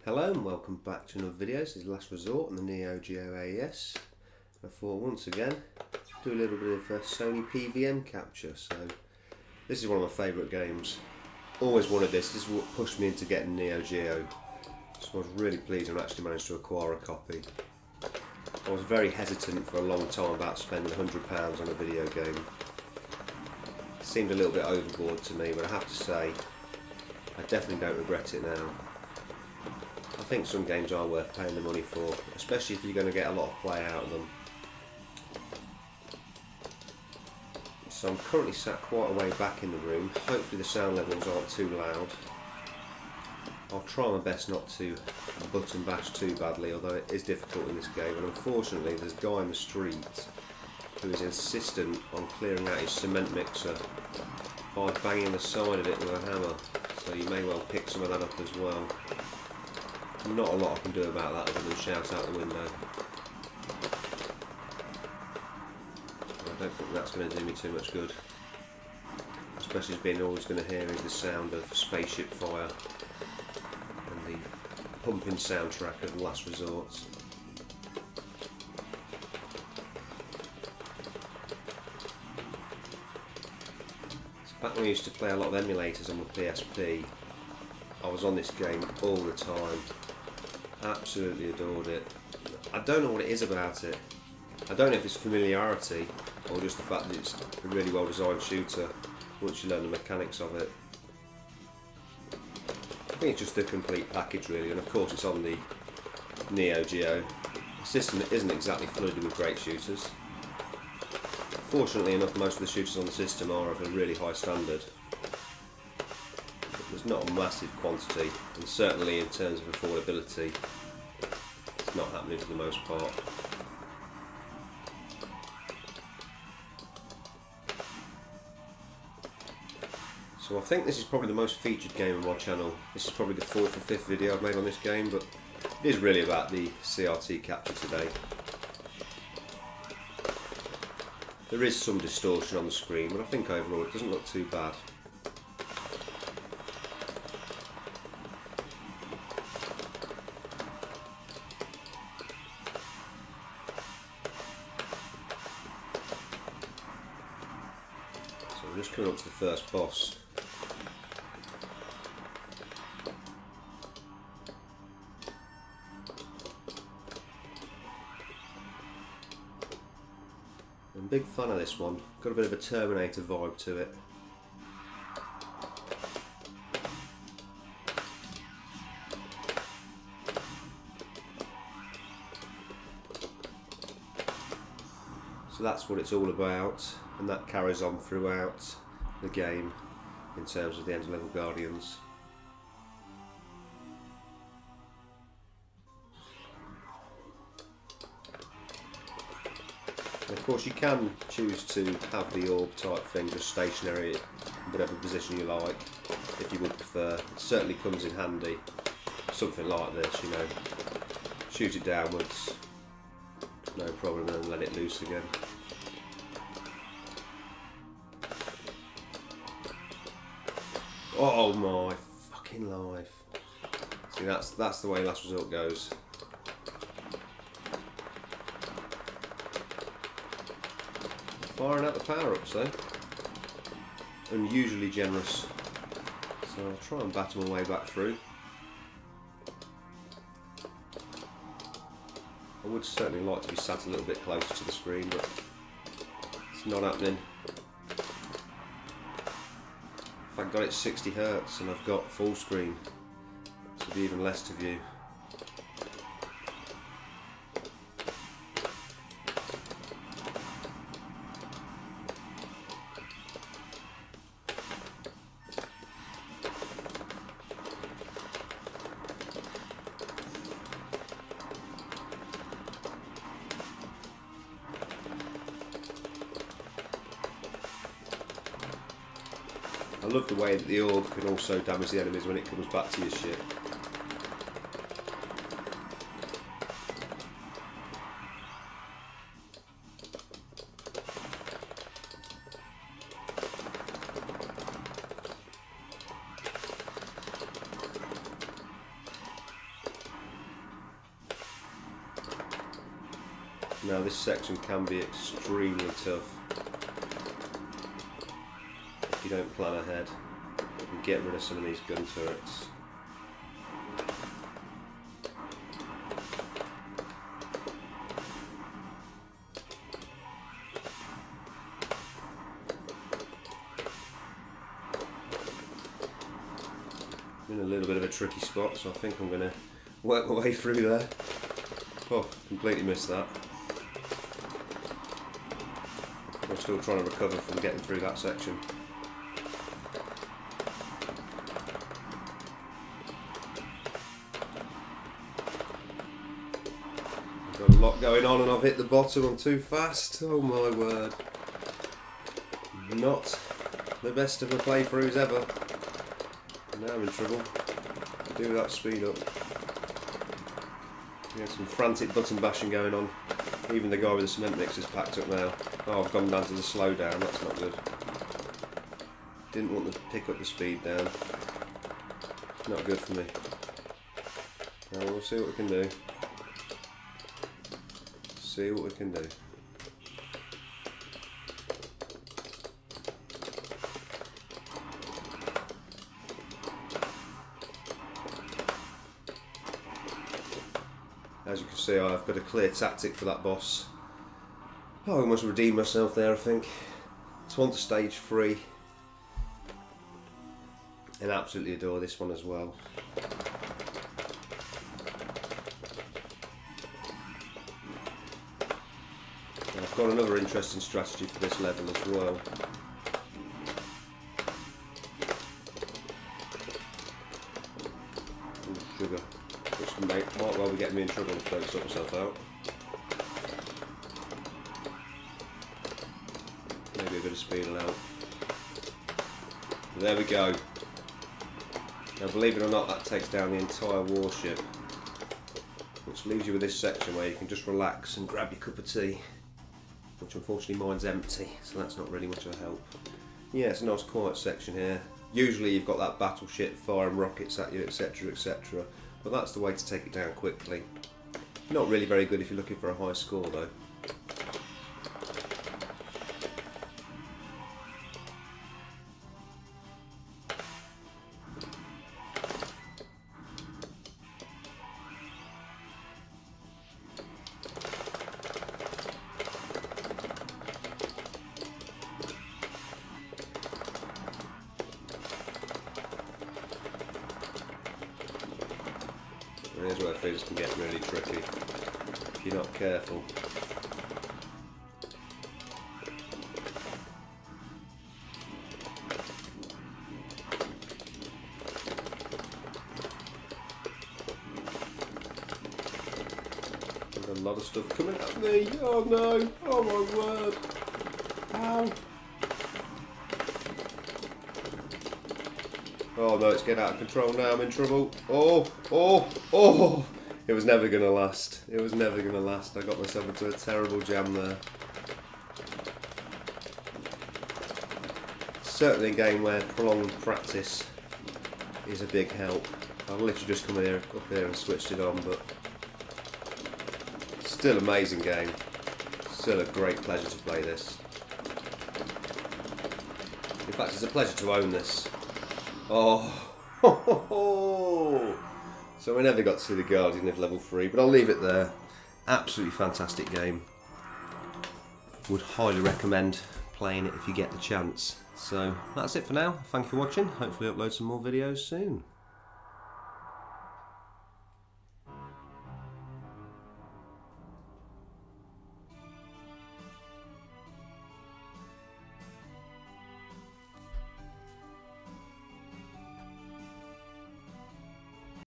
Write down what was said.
Hello and welcome back to another video. This is Last Resort on the Neo Geo AES. I thought once again do a little bit of Sony PVM capture. So this is one of my favourite games. Always wanted this. This is what pushed me into getting Neo Geo. So I was really pleased when I actually managed to acquire a copy. I was very hesitant for a long time about spending £100 on a video game. It seemed a little bit overboard to me, but I have to say I definitely don't regret it now. I think some games are worth paying the money for, especially if you're going to get a lot of play out of them. So I'm currently sat quite a way back in the room. Hopefully the sound levels aren't too loud. I'll try my best not to button bash too badly, although it is difficult in this game, and unfortunately there's a guy in the street who is insistent on clearing out his cement mixer by banging the side of it with a hammer, so you may well pick some of that up as well. Not a lot I can do about that other than shout out the window. I don't think that's going to do me too much good, especially as being all he's going to hear is the sound of spaceship fire and the pumping soundtrack of Last Resort. So back when I used to play a lot of emulators on my PSP, I was on this game all the time. Absolutely adored it. I don't know what it is about it. I don't know if it's familiarity or just the fact that it's a really well designed shooter once you learn the mechanics of it. I think it's just the complete package really, and of course it's on the Neo Geo. The system isn't exactly flooded with great shooters. Fortunately enough, most of the shooters on the system are of a really high standard. There's not a massive quantity, and certainly in terms of affordability it's not happening for the most part. So I think this is probably the most featured game on my channel. This is probably the 4th or 5th video I've made on this game, but it is really about the CRT capture today. There is some distortion on the screen, but I think overall it doesn't look too bad. So we're just coming up to the first boss. I'm a big fan of this one. Got a bit of a Terminator vibe to it. So that's what it's all about, and that carries on throughout the game in terms of the end level guardians. And of course you can choose to have the orb type thing just stationary in whatever position you like, if you would prefer. It certainly comes in handy, something like this, you know. Shoot it downwards, no problem, and then let it loose again. Oh my fucking life. See, that's the way Last Resort goes. Firing out the power-ups though. Unusually generous. So I'll try and batter my way back through. I would certainly like to be sat a little bit closer to the screen, but it's not happening. If I've got it 60 Hz and I've got full screen, it would be even less to view. I love the way that the orb can also damage the enemies when it comes back to your ship. Now this section can be extremely tough if you don't plan ahead and get rid of some of these gun turrets. I'm in a little bit of a tricky spot, so I think I'm going to work my way through there. Oh, completely missed that. I'm still trying to recover from getting through that section. I've got a lot going on and I've hit the bottom. I'm too fast. Oh my word. Not the best of my playthroughs ever. Now I'm in trouble. Do that speed up. We have some frantic button bashing going on. Even the guy with the cement mixer's packed up now. Oh, I've gone down to the slowdown, that's not good. Didn't want to pick up the speed down. Not good for me. Now we'll see what we can do. See what we can do. As you can see, I've got a clear tactic for that boss. Oh, I must redeem myself there, I think. It's on to stage 3. And absolutely adore this one as well. And I've got another interesting strategy for this level as well. Ooh, sugar. Which might well be getting me in trouble if I don't sort myself out. Maybe a bit of speed allowed. There we go. Now believe it or not, that takes down the entire warship. Which leaves you with this section where you can just relax and grab your cup of tea. Which unfortunately mine's empty, so that's not really much of a help. Yeah, it's a nice quiet section here. Usually you've got that battleship firing rockets at you, etc, etc. But that's the way to take it down quickly. Not really very good if you're looking for a high score though. Here's where things can get really tricky if you're not careful. There's a lot of stuff coming at me. Oh no! Oh my word! Ow! Oh no, it's getting out of control now, I'm in trouble. Oh, oh, oh! It was never going to last. It was never going to last. I got myself into a terrible jam there. Certainly a game where prolonged practice is a big help. I've literally just come here, up here and switched it on, but still amazing game. Still a great pleasure to play this. In fact, it's a pleasure to own this. Oh, so we never got to see the Guardian of level 3, but I'll leave it there. Absolutely fantastic game. Would highly recommend playing it if you get the chance. So that's it for now. Thank you for watching. Hopefully upload some more videos soon.